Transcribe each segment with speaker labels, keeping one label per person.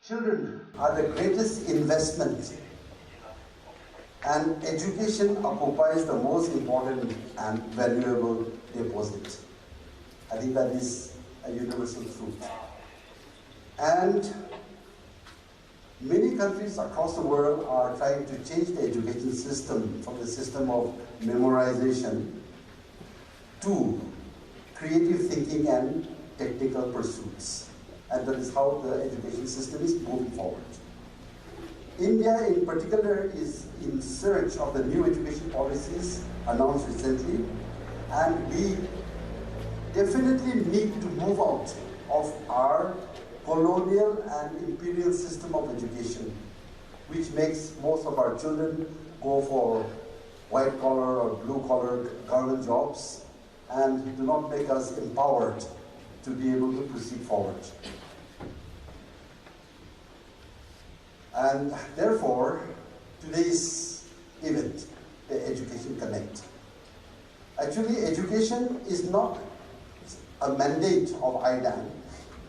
Speaker 1: Children are the greatest investment, and education occupies the most important and valuable deposit. I think that is a universal truth. And many countries across the world are trying to change the education system from the system of memorization to creative thinking and technical pursuits. And that is how the education system is moving forward. India in particular is in search of the new education policies announced recently, and we definitely need to move out of our colonial and imperial system of education, which makes most of our children go for white collar or blue collar government jobs and do not make us empowered to be able to proceed forward. And therefore, today's event, the Education Connect. Actually, education is not a mandate of IDAN,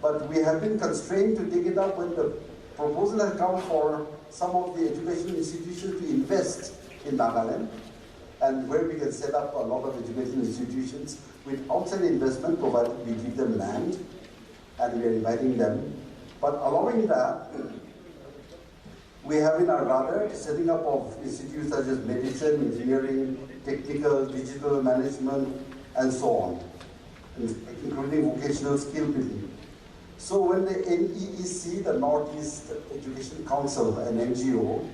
Speaker 1: but we have been constrained to take it up when the proposal has come for some of the educational institutions to invest in Nagaland, and where we can set up a lot of educational institutions with outside investment, provided we give them land, and we are inviting them. But allowing that, we have in our radar setting up of institutes such as medicine, engineering, technical, digital management, and so on, including vocational skill building. So when the NEEC, the Northeast Education Council, an NGO,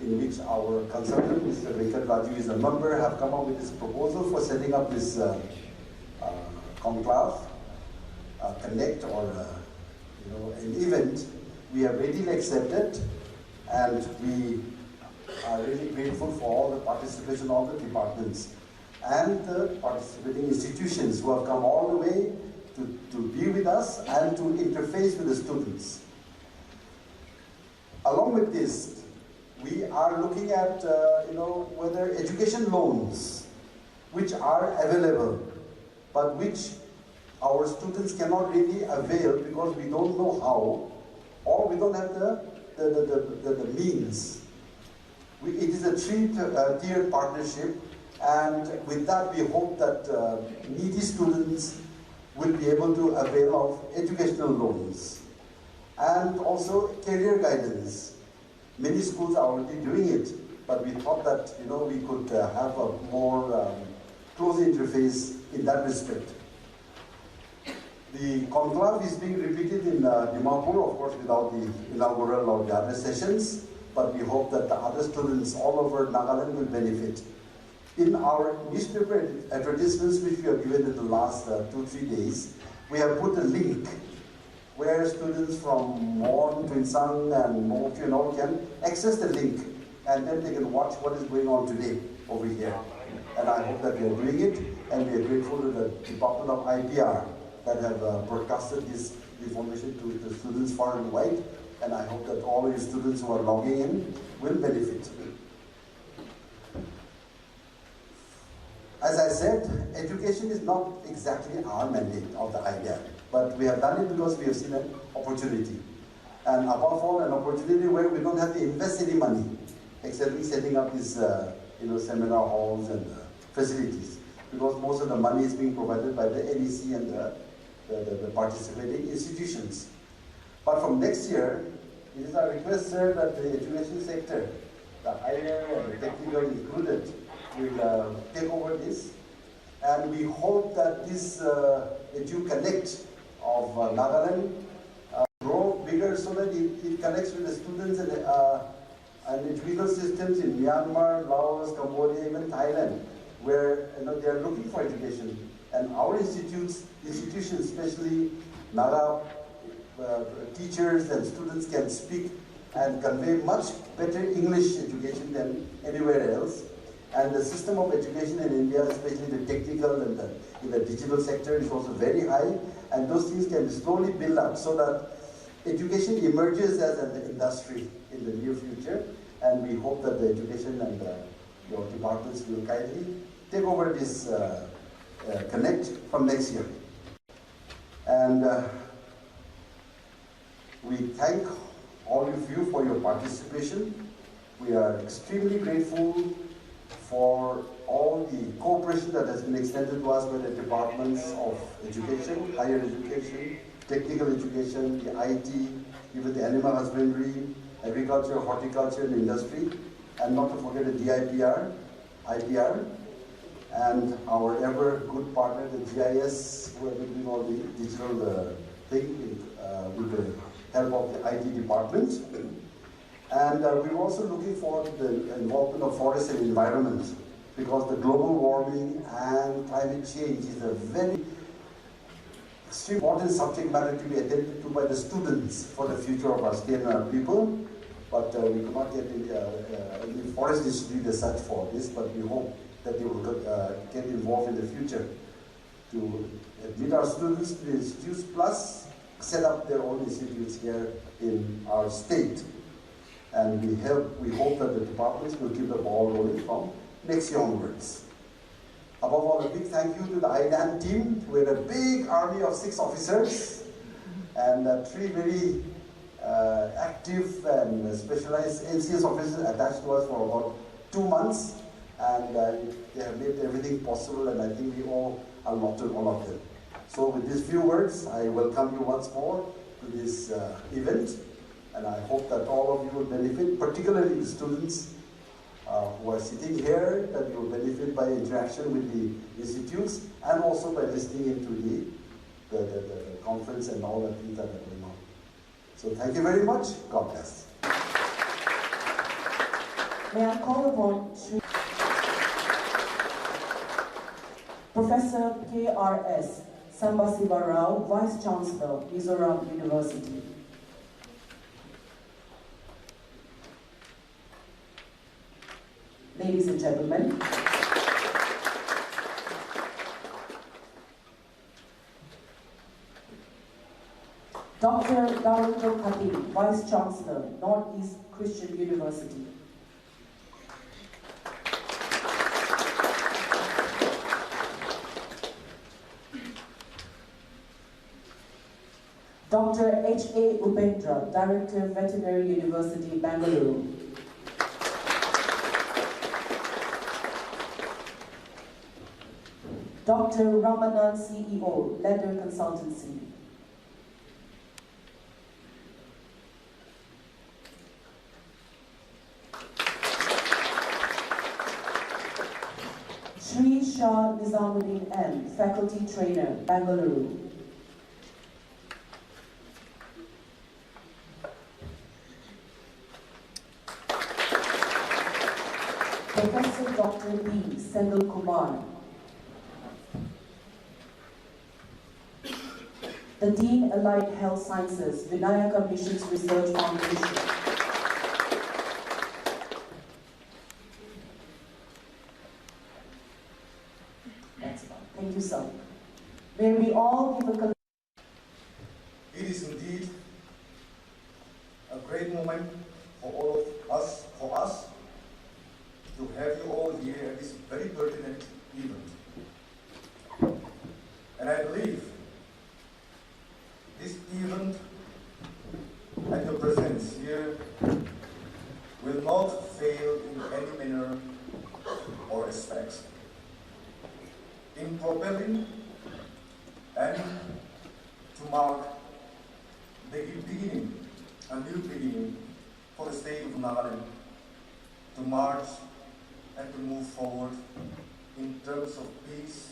Speaker 1: in which our consultant, Mr. Venkat Raju, is a member, have come up with this proposal for setting up this conclave, connect, or an event, we have readily accepted. And we are really grateful for all the participation of the departments and the participating institutions who have come all the way to be with us and to interface with the students. Along with this, we are looking at whether education loans, which are available, but which our students cannot really avail because we don't know how, or we don't have the means. It is a three-tiered partnership, and with that we hope that needy students will be able to avail of educational loans and also career guidance. Many schools are already doing it, but we thought that we could have a more close interface in that respect. The conclave is being repeated in Dimapur, of course, without the inaugural or the other sessions, but we hope that the other students all over Nagaland will benefit. In our newspaper advertisements, which we have given in the last 2-3 days, we have put a link where students from Mon, Twinsang, and Moki and all can access the link, and then they can watch what is going on today over here. And I hope that we are doing it, and we are grateful to the Department of IPR that have broadcasted this information to the students far and wide, and I hope that all the students who are logging in will benefit. As I said, education is not exactly our mandate of the IDAN, but we have done it because we have seen an opportunity. And above all, an opportunity where we don't have to invest any money, except in setting up these seminar halls and facilities, because most of the money is being provided by the NEC and the participating institutions. But from next year, it is our request, sir, that the education sector, the higher and the technical included, will take over this. And we hope that this Edu Connect of Nagaland grow bigger so that it connects with the students and educational systems in Myanmar, Laos, Cambodia, even Thailand, where they are looking for education. And our institutions, especially Naga teachers and students, can speak and convey much better English education than anywhere else. And the system of education in India, especially the technical and in the digital sector, is also very high. And those things can slowly build up so that education emerges as an industry in the near future. And we hope that the education and your departments will kindly take over this Connect from next year. And We thank all of you for your participation. We are extremely grateful for all the cooperation that has been extended to us by the departments of education, higher education, technical education, the IT, even the animal husbandry, agriculture, horticulture, and industry, and not to forget the IPR, and our ever good partner, the GIS, who have been doing all the digital thing with the help of the IT department. And we're also looking forward to the involvement of forest and environment, because the global warming and climate change is a very extremely important subject matter to be attended to by the students for the future of our state and our people. But we could not get any forest institute as such for this, but we hope that they will get involved in the future to admit our students to the institutes, plus set up their own institutes here in our state. And we hope that the departments will keep the ball rolling from next year onwards. Above all, a big thank you to the IDAN team. We had a big army of 6 officers and 3 very active and specialized NCS officers attached to us for about 2 months. And they have made everything possible, and I think we owe a lot to all of them. So with these few words, I welcome you once more to this event. And I hope that all of you will benefit, particularly the students who are sitting here, that you will benefit by interaction with the institutes and also by listening into the conference and all the things that are going on. So thank you very much. God bless.
Speaker 2: May I call upon Professor K.R.S. Sambasiva Rao, Vice Chancellor, Mizoram University. Ladies and gentlemen, Dr. Darul Khatib, Vice Chancellor, Northeast Christian University. Dr. H.A. Ubendra, Director, Veterinary University, Bangalore. Dr. Ramanan, CEO, Leather Consultancy. Sri Shah Nizamuddin M, Faculty Trainer, Bangalore. Professor Dr. B. Senthil Kumar, the Dean Allied Health Sciences, Vinayaka Missions Research Foundation. That's all. Thank you, sir. May we all give a...
Speaker 3: It is indeed a great moment for all of us, to have you all here at this very pertinent event. And I believe this event and your presence here will not fail in any manner or aspects in propelling and to mark the beginning, a new beginning for the state of Nagaland to march and to move forward in terms of peace,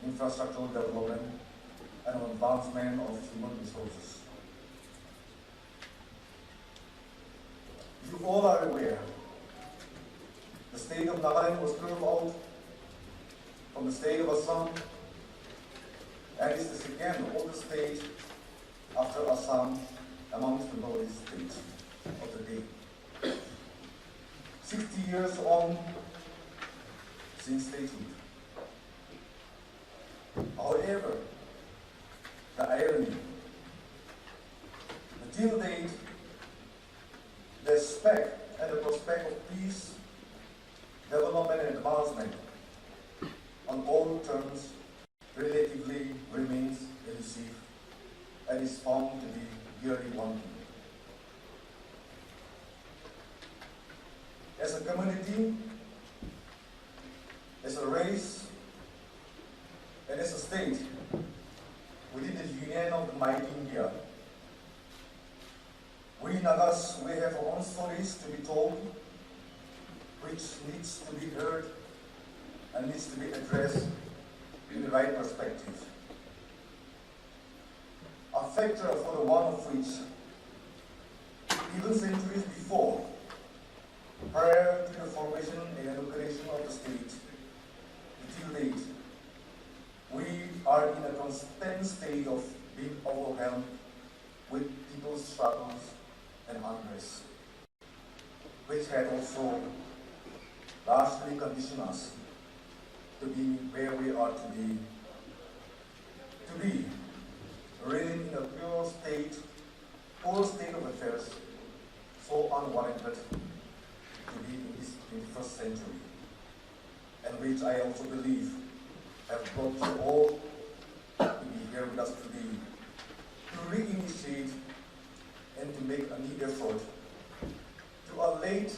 Speaker 3: infrastructural development, and advancement of human resources. You all are aware, the state of Nagaland was carved out from the state of Assam, and is the second oldest state after Assam amongst the northeast states of the day. 60 years on since statehood. However, the irony, until date, the aspect and the prospect of peace, development and advancement on all terms relatively remains elusive and is found to be yearly wanting. As a community, as a race, and as a state, within the union of the mighty India, we Nagas, we have our own stories to be told, which needs to be heard and needs to be addressed in the right perspective. A factor for the one of which, even centuries before, prior to the formation and inauguration of the state, until date, we are in a constant state of being overwhelmed with people's struggles and unrest, which had also largely conditioned us to be where we are to be really in a poor state of affairs, so unwarranted to be in this 21st century, and which I also believe have brought you all to be here with us today, to reinitiate and to make a new effort to a late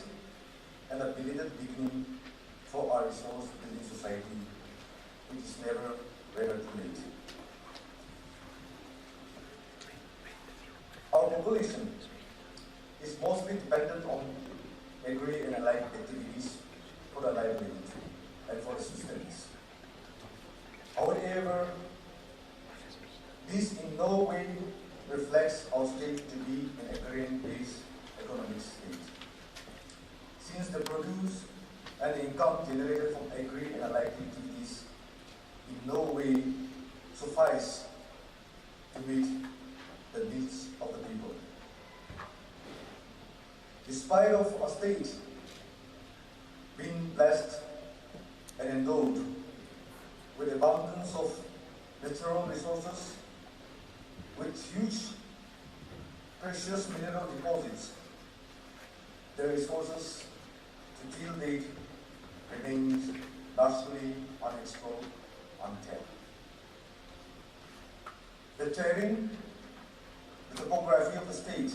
Speaker 3: and a belated beginning for our resource-building society, which is never too late. Our population is mostly dependent on agri and allied activities for the livelihood and for the sustenance. However, this in no way reflects our state to be an agrarian-based economic state, since the produce and the income generated from agri and allied activities in no way suffice to meet the needs of the people. Despite of a state being blessed and endowed with abundance of natural resources, with huge precious mineral deposits, the resources to till date remains largely unexplored, untapped. The terrain, the topography of the state,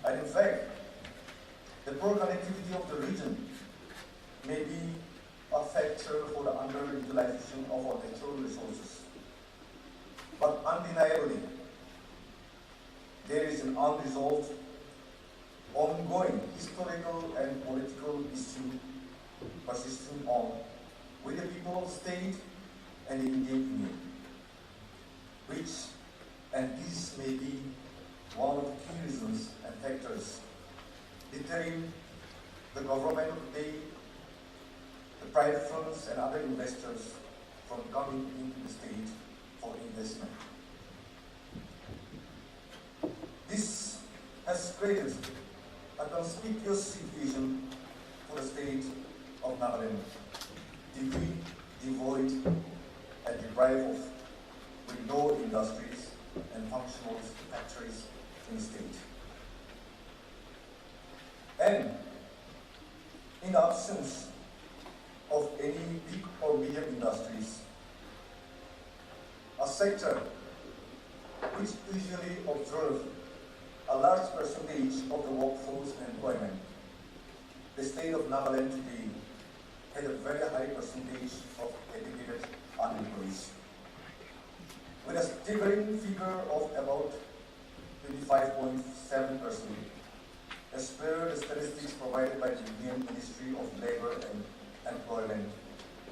Speaker 3: and in fact, the poor connectivity of the region may be a factor for the underutilization of our natural resources. But undeniably, there is an unresolved, ongoing historical and political issue persisting on with the people of the state and the Indian Union, which, and this may be one of the key reasons and factors deterring the government of the day, the private funds and other investors from coming into the state for investment. This has created a conspicuous situation for the state of Nagaland, deeply devoid and deprived of, with no industries and functional factories in the state. And in absence of any big or medium industries, a sector which usually observes a large percentage of the workforce and employment, the state of Nagaland today had a very high percentage of educated unemployed, with a staggering figure of about 25.7%, as per the statistics provided by the Indian Ministry of Labour and Employment,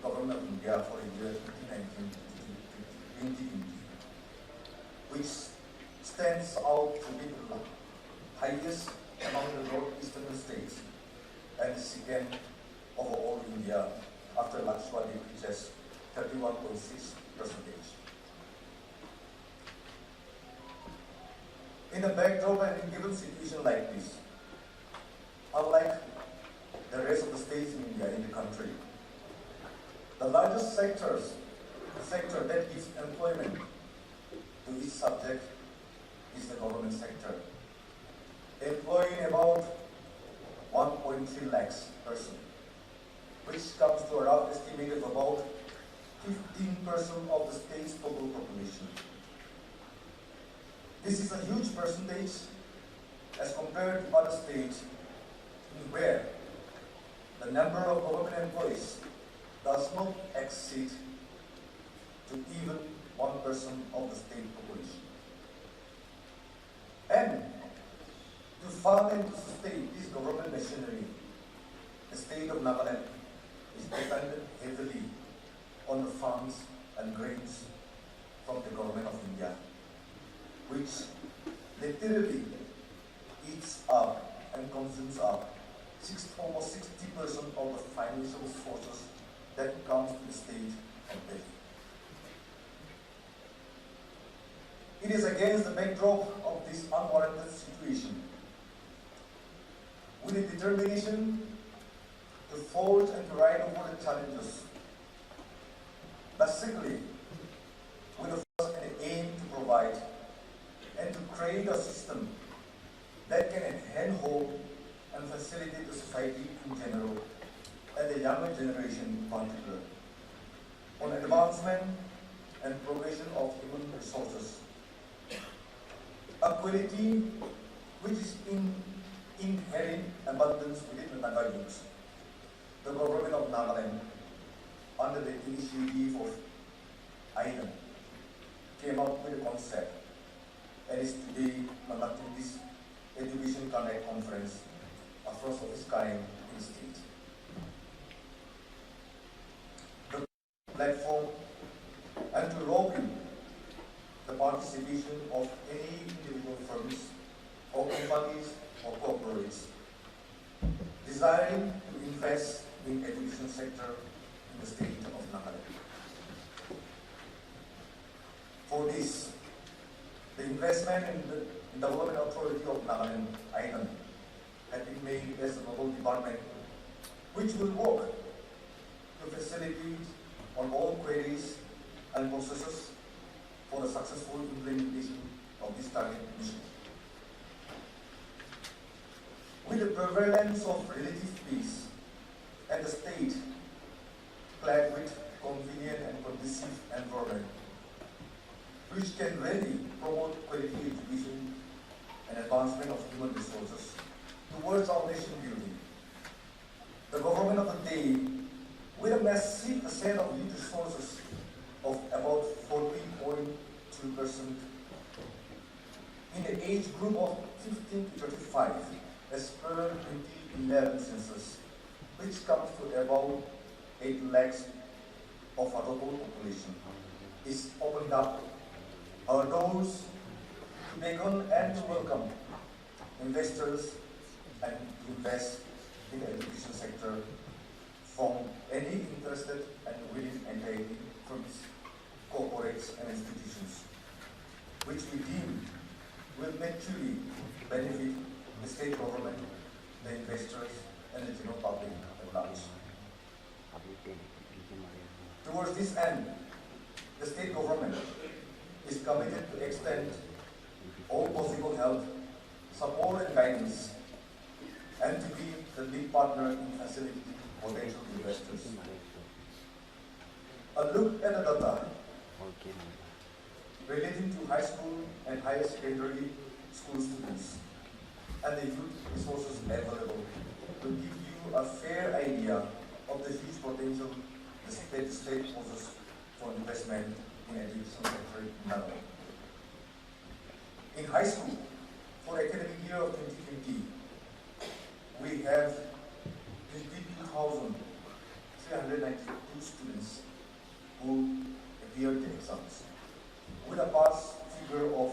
Speaker 3: Government of India for the year 2019 to 2020, which stands out to be the highest among the northeastern states and second over all India after Lakshadweep, which has 31.6%. In a backdrop and in given situation like this, unlike the rest of the states in India, in the country, the largest sector that gives employment to each subject is the government sector, employing about 1.3 lakhs persons, which comes to a rough estimate of about 15% of the state's total population. This is a huge percentage as compared to other states where the number of government employees does not exceed to even 1% of the state population. And to fund and to sustain this government machinery, the state of Nagaland is dependent heavily on the funds and grants from the Government of India, which literally eats up and consumes up almost 60% of the financial resources that comes to the state of Delhi. It is against the backdrop of this unwarranted situation, with a determination to forge and to ride over the challenges, basically with the first and the aim to provide and to create a system that can handhold and facilitate the society in general and the younger generation in particular on advancement and progression of human resources, a quality which is in inherent abundance within the Naga youth. The Government of Nagaland, under the initiative of IDAN, came up with a concept and is today conducting this Education Connect conference, a first of its kind in the state. The platform and to lobby the participation of any individual firms or companies or corporates desiring to invest in education sector in the state of Nagaland. For this, the investment in the Development Authority of Nagaland, IDAN, had been made as a local department which will work to facilitate on all queries and processes for the successful implementation of this target mission. With the prevalence of relative peace and the state clad with convenient and conducive environment, which can really promote quality education and advancement of human resources towards our nation building. The government of the day, with a massive set of youth resources of about 40.2% in the age group of 15 to 35, as per 2011 census, which comes to about 8 lakhs of our total population, is opened up our doors to beckon and to welcome investors and to invest in the education sector from any interested and willing entity from corporates and institutions, which we deem will mutually benefit the state government, the investors, and the general public at large. Towards this end, the state government is committed to extend all possible help, support and guidance, and to be the lead partner in facilitating potential investors. A look at the data relating to high school and higher secondary school students and the youth resources available will give you a fair idea of the huge potential the state poses for investment in education sector in Nagaland. In high school, for academic year of 2020, we have 22,392 students who appeared in exams, with a pass figure of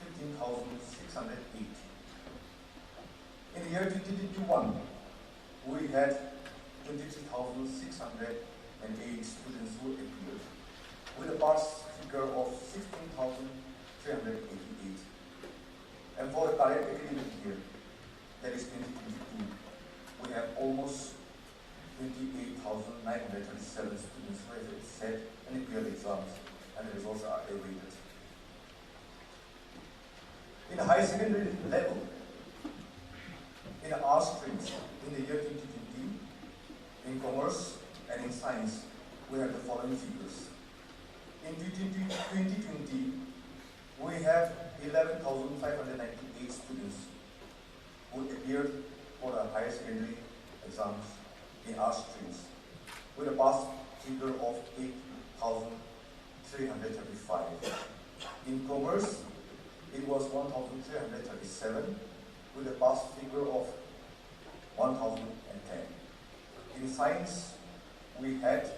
Speaker 3: 15,608. In the year 2021, we had 23,608 students who appeared, with a pass figure of 16,388. And for the current academic year, that is 2022, we have almost 28,937 students who have set and appeared exams, and the results are awaited. In the higher secondary level, in the art streams, in the year 2020, in commerce and in science, we have the following figures. In 2020, we have 11,598 students who appeared for the higher secondary exams in arts streams, with a pass figure of 8,335. In commerce, it was 1,337, with a pass figure of 1,010. In science, we had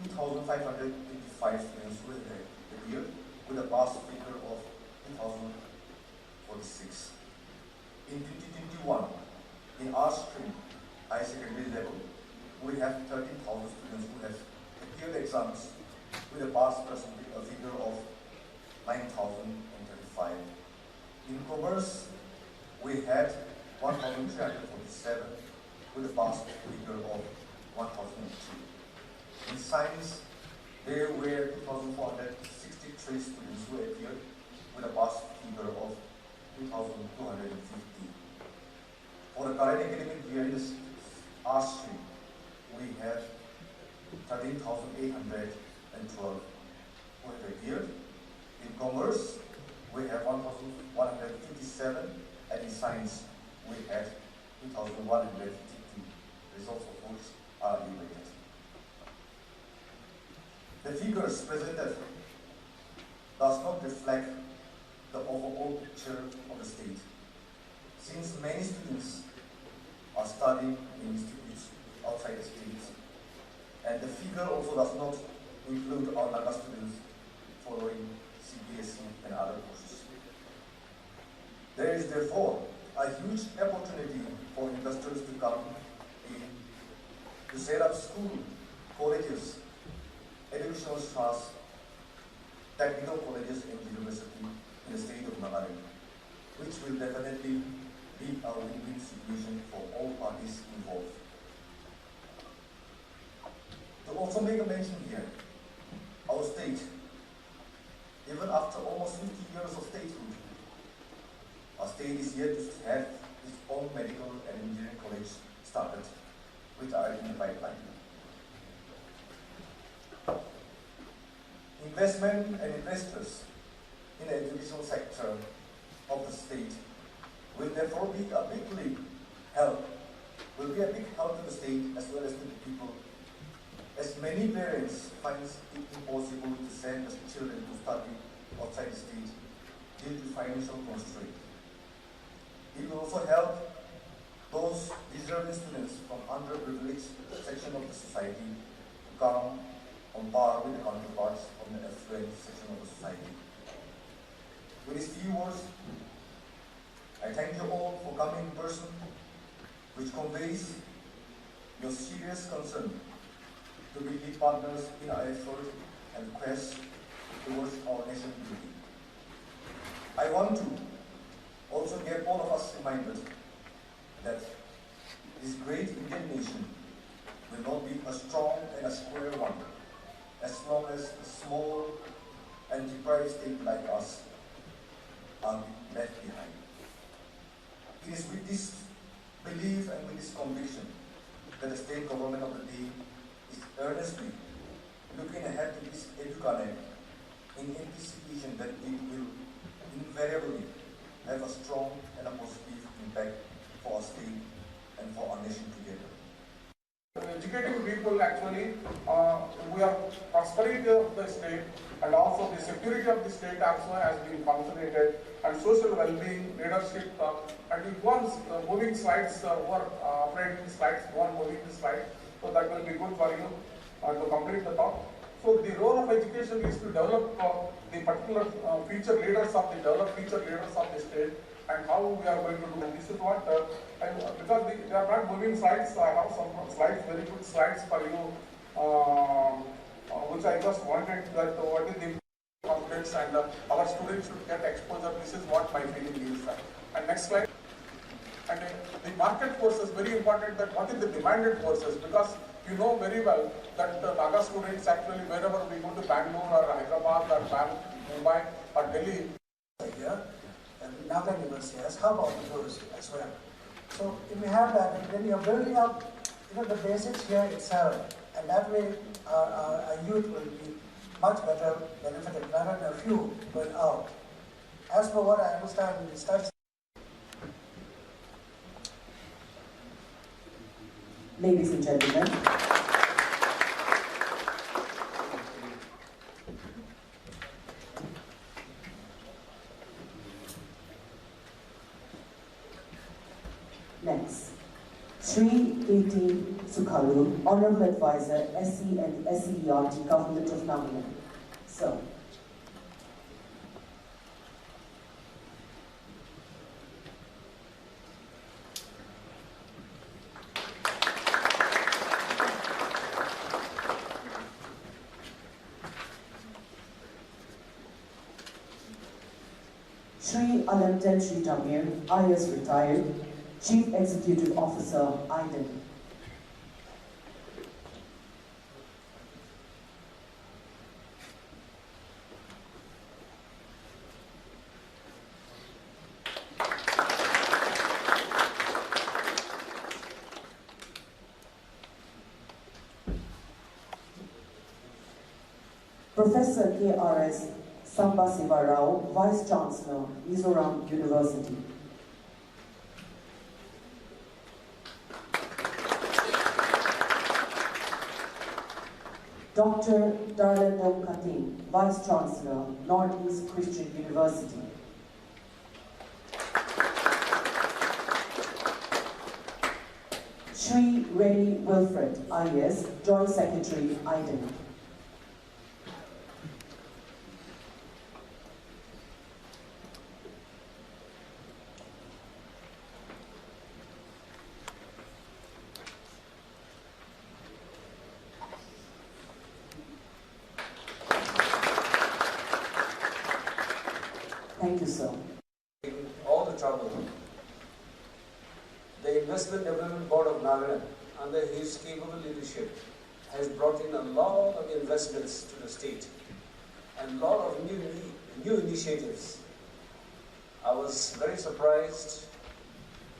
Speaker 3: 2,585 students who appeared, with a pass figure of 2,046. In 2021, in our stream, high secondary level, we have 13,000 students who have appeared exams with a pass figure of 9,035. In commerce, we had 1,347 with a pass figure of 1,002. In science, there were 2,463 students who appeared with a pass figure of 2,250. For the current academic year in the arts stream, we have 13,812 who have appeared. In commerce, we have 1,157, and in science, we had 2,152, results of which are evaluated. The figures presented does not reflect the overall picture of the state, since many students are studying in institutes outside the state, and the figure also does not include our Naga students following CBSE and other courses. There is therefore a huge opportunity for investors to come in to set up school, colleges, educational trusts, technical colleges and university in the state of Nagaland, which will definitely be a win-win situation for all parties involved. To also make a mention here, our state, even after almost 50 years of statehood, our state is yet to have its own medical and engineering college started, which are in the pipeline. Investment and investors in the educational sector of the state will therefore be a big help to the state as well as to the people, as many parents find it impossible to send their children to study outside the state due to financial constraints. It will also help those deserving students from underprivileged section of the society to come on par with the counterparts from the affluent section of the society. With these few words, I thank you all for coming in person, which conveys your serious concern to be lead partners in our effort and quest towards our nation building. I want to also get all of us reminded that this great Indian nation will not be a strong and a square one as long as a small and deprived state like us are left behind. It is with this belief and with this conviction that the state government of the day is earnestly looking ahead to this Edu Connect in anticipation that it will invariably have a strong and a positive impact for our state and for our nation together.
Speaker 4: Educating people actually, we are prosperity of the state and also the security of the state also has been consolidated, and social well-being, leadership, and if one's moving slides or operating slides, one moving the slide, so that will be good for you to complete the talk. So the role of education is to develop the particular future leaders of the state, and how we are going to do. And this is what, because they are not moving slides, I have some slides, very good slides for you, which I just wanted that what is the confidence and our students should get exposure. This is what my feeling is. And next slide. And the market forces, very important that what is the demanded forces, because you know very well that Naga students actually wherever we go to Bangalore or Hyderabad or Mumbai or Delhi.
Speaker 5: Here, and Nagaland University has hub of the tourism as well. So if we have that, then you're building up, the basics here itself, and that way our youth will be much better benefited rather than a few going out. as per what I understand, it starts.
Speaker 2: Ladies and gentlemen, next, Sri A.T. Sukhalu, Honorable Advisor, SC and SCERT, Government of Nagaland. Sir. Sri Alamden Sri Tamir, IS retired, Chief Executive Officer, IDAN. Professor K.R.S. Sambasiva Rao, Vice Chancellor, Mizoram University. Dr. Darlendo Katim, Vice Chancellor, Northeast Christian University. Sri Reddy Wilfred, IS, Joint Secretary, IDAN. Thank you, sir.
Speaker 6: All the trouble. The Investment Development Board of Nagaland, under his capable leadership, has brought in a lot of investments to the state and a lot of new initiatives. I was very surprised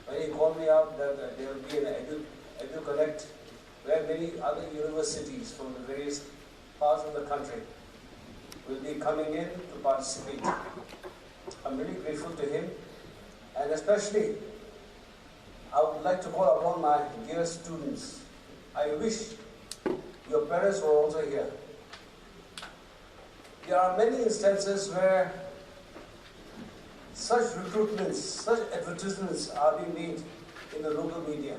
Speaker 6: when he called me up that there will be an Edu Connect where many other universities from the various parts of the country will be coming in to participate. I'm really grateful to him, and especially I would like to call upon my dear students. I wish your parents were also here. There are many instances where such recruitments, such advertisements are being made in the local media.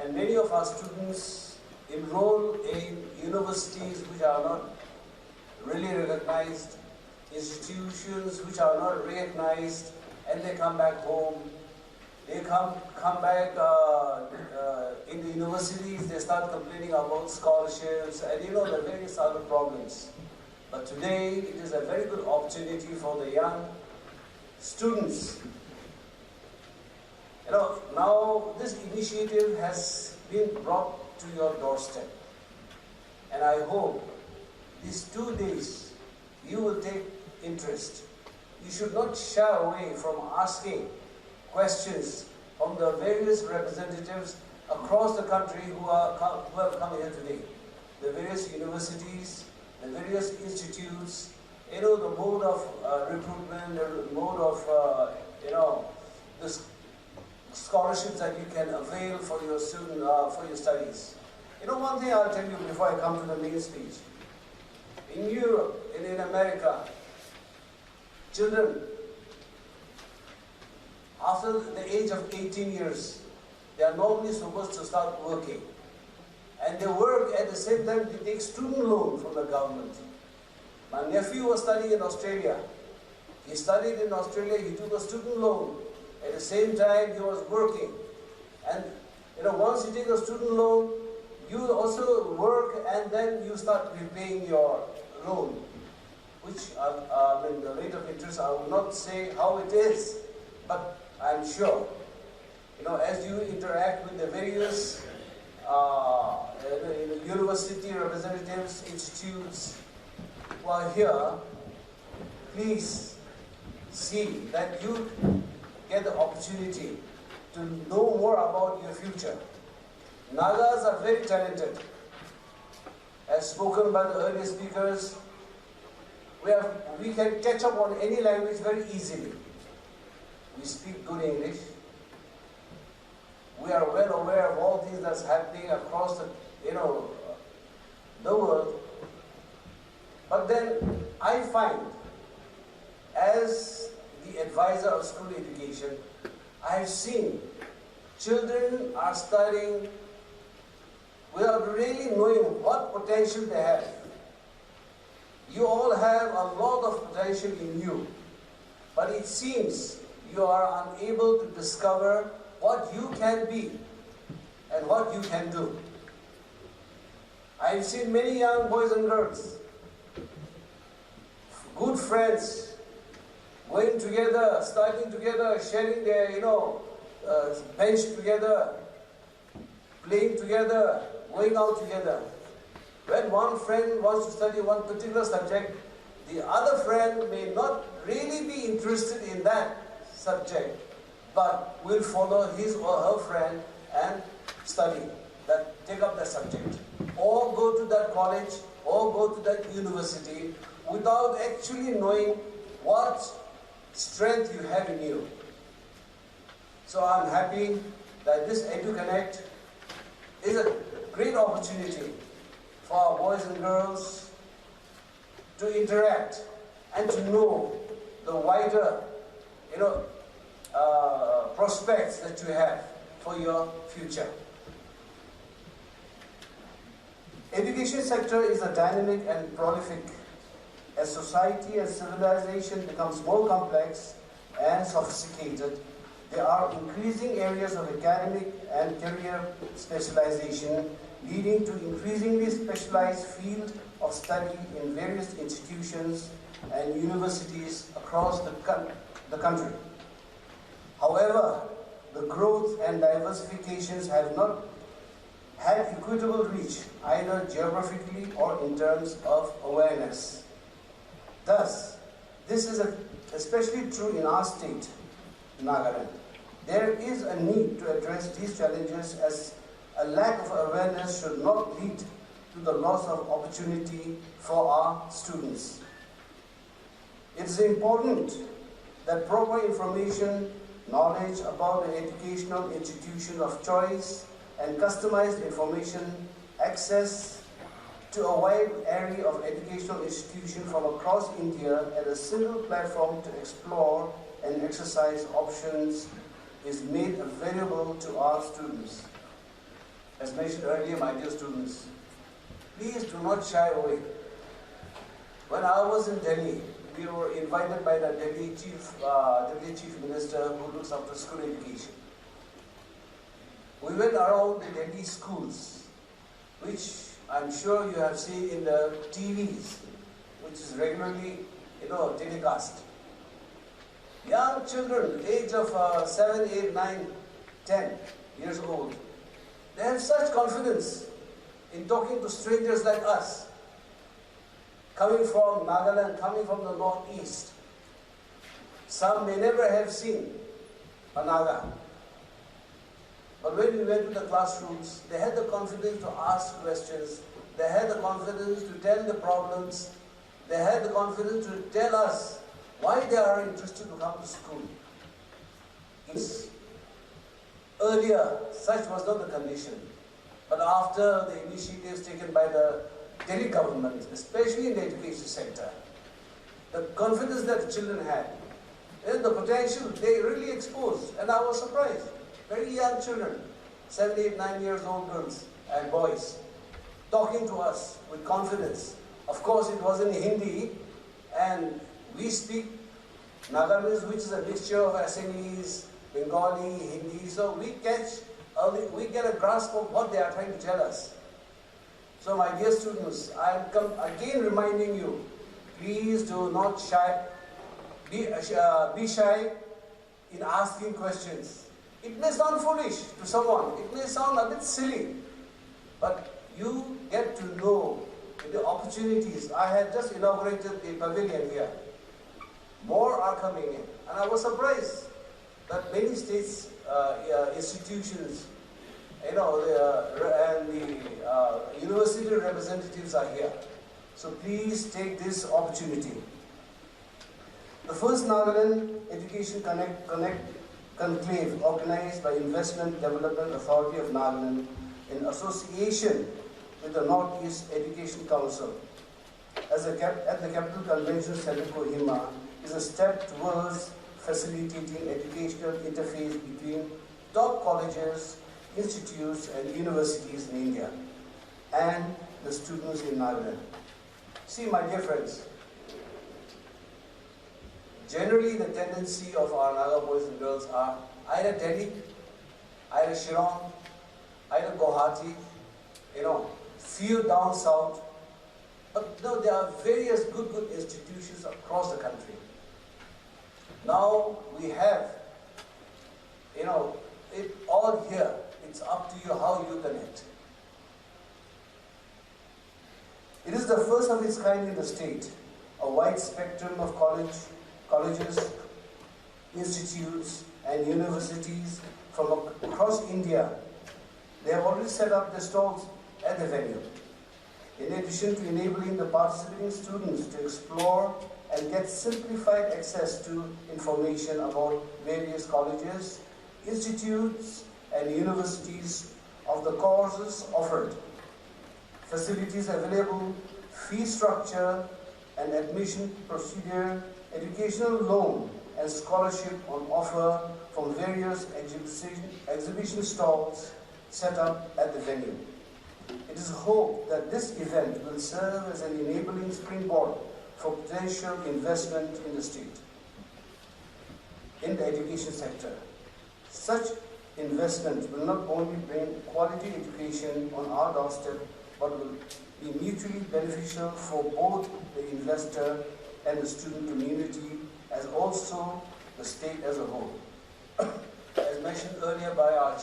Speaker 6: And many of our students enroll in universities which are not really recognized, institutions which are not recognized, and they come back home. They come back in the universities, they start complaining about scholarships and the various other problems. But today it is a very good opportunity for the young students. Now this initiative has been brought to your doorstep. And I hope these 2 days you will take interest. You should not shy away from asking questions from the various representatives across the country who have come here today. The various universities, the various institutes, the mode of recruitment, the mode of, the scholarships that you can avail for your student, for your studies. One thing I'll tell you before I come to the main speech. In Europe and in America, children after the age of 18 years, they are normally supposed to start working. And they work at the same time, they take student loan from the government. My nephew was studying in Australia. He studied in Australia, he took a student loan. At the same time, he was working. And once you take a student loan, you also work and then you start repaying your loan. Which, the rate of interest, I will not say how it is, but I'm sure, as you interact with the various university representatives, institutes who are here, please see that you get the opportunity to know more about your future. Nagas are very talented. As spoken by the earlier speakers, we can catch up on any language very easily. We speak good English. We are well aware of all things that's happening across the world. But then I find, as the advisor of school education, I have seen children are studying without really knowing what potential they have. You all have a lot of potential in you, but it seems you are unable to discover what you can be and what you can do. I've seen many young boys and girls, good friends, going together, studying together, sharing their, bench together, playing together, going out together. When one friend wants to study one particular subject, the other friend may not really be interested in that subject, but will follow his or her friend and study, take up that subject, or go to that college, or go to that university without actually knowing what strength you have in you. So I'm happy that this Edu Connect is a great opportunity for our boys and girls to interact and to know the wider, prospects that you have for your future. Education sector is a dynamic and prolific. As society and civilization becomes more complex and sophisticated, there are increasing areas of academic and career specialization, leading to increasingly specialized field of study in various institutions and universities across the country. However, the growth and diversifications have not had equitable reach, either geographically or in terms of awareness. Thus, this is especially true in our state, Nagaland. There is a need to address these challenges, as a lack of awareness should not lead to the loss of opportunity for our students. It is important that proper information, knowledge about the educational institution of choice, and customized information access to a wide array of educational institutions from across India at a single platform to explore and exercise options is made available to our students. As mentioned earlier, my dear students, please do not shy away. When I was in Delhi, we were invited by the Delhi Deputy Chief Minister who looks after school education. We went around the Delhi schools, which I'm sure you have seen in the TVs, which is regularly, telecast. Young children, age of 7, 8, 9, 10 years old, they have such confidence in talking to strangers like us, coming from Nagaland, coming from the northeast. Some may never have seen a Naga. But when we went to the classrooms, they had the confidence to ask questions, they had the confidence to tell the problems, they had the confidence to tell us why they are interested to come to school. Earlier, such was not the condition. But after the initiatives taken by the Delhi government, especially in the education sector, the confidence that the children had, and the potential they really exposed, and I was surprised. Very young children, 7, 8, 9 years old girls and boys, talking to us with confidence. Of course, it was in Hindi, and we speak Nagaland'S, which is a mixture of Assamese, Bengali, Hindi, so we get a grasp of what they are trying to tell us. So my dear students, I am again reminding you, please do not be shy in asking questions. It may sound foolish to someone, it may sound a bit silly, but you get to know the opportunities. I had just inaugurated the pavilion here. More are coming in, and I was surprised that many states, institutions, and the university representatives are here. So please take this opportunity. The first Nagaland Education Connect Conclave, organized by Investment Development Authority of Nagaland in association with the Northeast Education Council at the Capital Convention Center, Kohima, is a step towards facilitating educational interface between top colleges, institutes and universities in India and the students in Nagaland. See, my dear friends, generally the tendency of our Naga boys and girls are either Delhi, either Shillong, either Guwahati, few down south. But no, there are various good institutions across the country. Now we have, it all here. It's up to you how you connect. It is the first of its kind in the state. A wide spectrum of colleges, institutes and universities from across India. They have already set up their stalls at the venue. In addition to enabling the participating students to explore and get simplified access to information about various colleges, institutes and universities of the courses offered, facilities available, fee structure and admission procedure, educational loan and scholarship on offer from various exhibition stalls set up at the venue. It is hoped that this event will serve as an enabling springboard for potential investment in the state, in the education sector. Such investment will not only bring quality education on our doorstep, but will be mutually beneficial for both the investor and the student community, as also the state as a whole. As mentioned earlier by our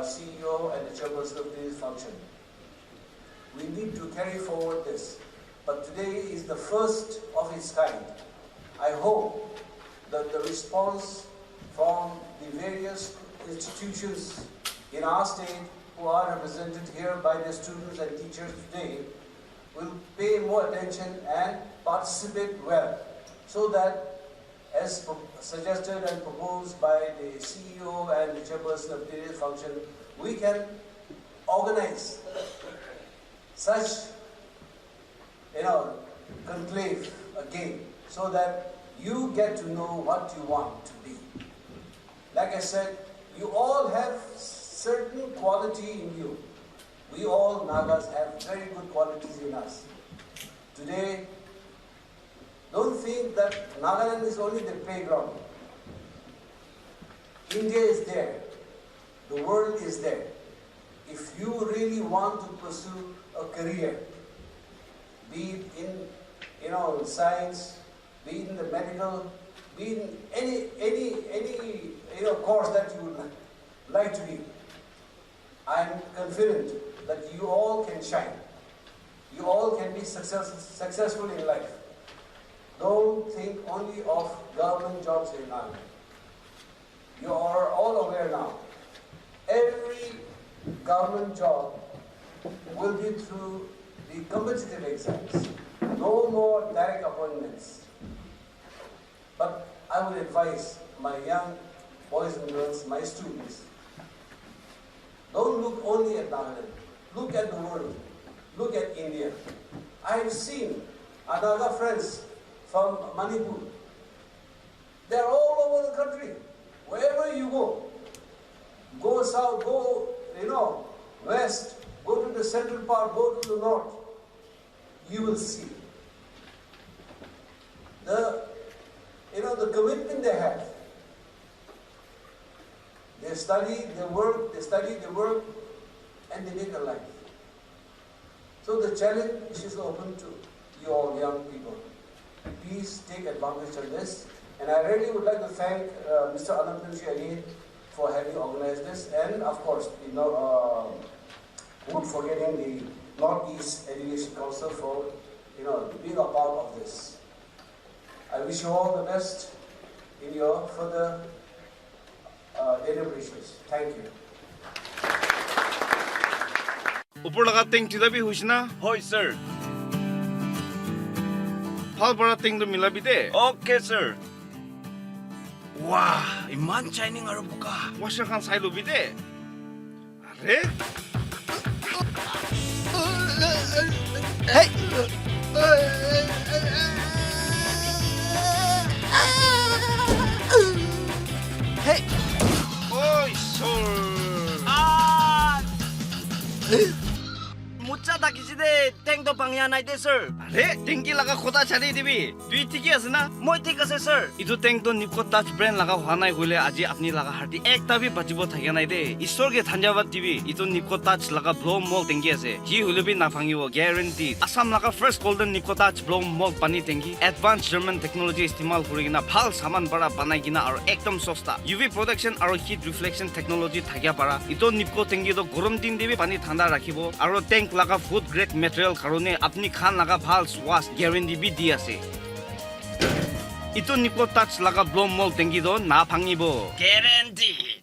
Speaker 6: CEO and the chairperson of today's function, we need to carry forward this. But today is the first of its kind. I hope that the response from the various institutions in our state who are represented here by the students and teachers today will pay more attention and participate well, so that, as suggested and proposed by the CEO and the chairperson of today's function, we can organize such conclave again, so that you get to know what you want to be. Like I said, you all have certain quality in you. We all Nagas have very good qualities in us. Today, don't think that Nagaland is only the playground. India is there. The world is there. If you really want to pursue a career, be it in science, be it in the medical, be it in any course that you would like to be, I am confident that you all can shine. You all can be successful in life. Don't think only of government jobs in Nagaland. You are all aware now. Every government job will be through the competitive exams. No more direct appointments. But I would advise my young boys and girls, my students, don't look only at Nagaland. Look at the world. Look at India. I have seen our Naga friends from Manipur. They are all over the country. Wherever you go south, go west, go to the central part, go to the north, you will see the commitment they have. They study, they work, and they make a life. So the challenge is open to you all young people. Please take advantage of this. And I really would like to thank Mr. Anantanji again for having organized this, and of course, not forgetting the Northeast Education Council for being a part of this. I wish you all the best in your further deliberations. Thank you.
Speaker 7: Upurlagating chilabi hushna?
Speaker 8: Hoy, sir.
Speaker 7: Pal barating do milabide?
Speaker 8: Okay, sir.
Speaker 7: Wah, iman shining aro buka. Washer khan sai lubi de. Are?
Speaker 8: Hey! Hey!
Speaker 7: Oi, sol.
Speaker 8: Mucha takiside tengdo pangya nai de sir.
Speaker 7: Are? Tenki laga khoda chali dibi. Tui tiki ase na?
Speaker 8: Moi thik ase sir.
Speaker 7: Itu tank to Nipko touch brand laga hua nai hoile aji apni laga harti ekta bi bajibo thake nai de. Isor ke dhanjawad dibi. Itu Nipko touch laga blow mold tenki ase. Ji hule bi na phangibo guaranteed. Assam laga first golden Nipko touch blow mold pani tenki. Advanced German technology istimal kurigina bhal saman bara banai gina aro ekdom sosta. UV protection aro heat reflection technology thakya para. Itu Nipko tenki to gorom din dibi pani thanda rakhibo. Aro tank laga food grade material karone apni khan laga bhal swas guarantee bi di ase. Itu Nipko touch laga blow mold tenki do na phangibo.
Speaker 8: Guarantee.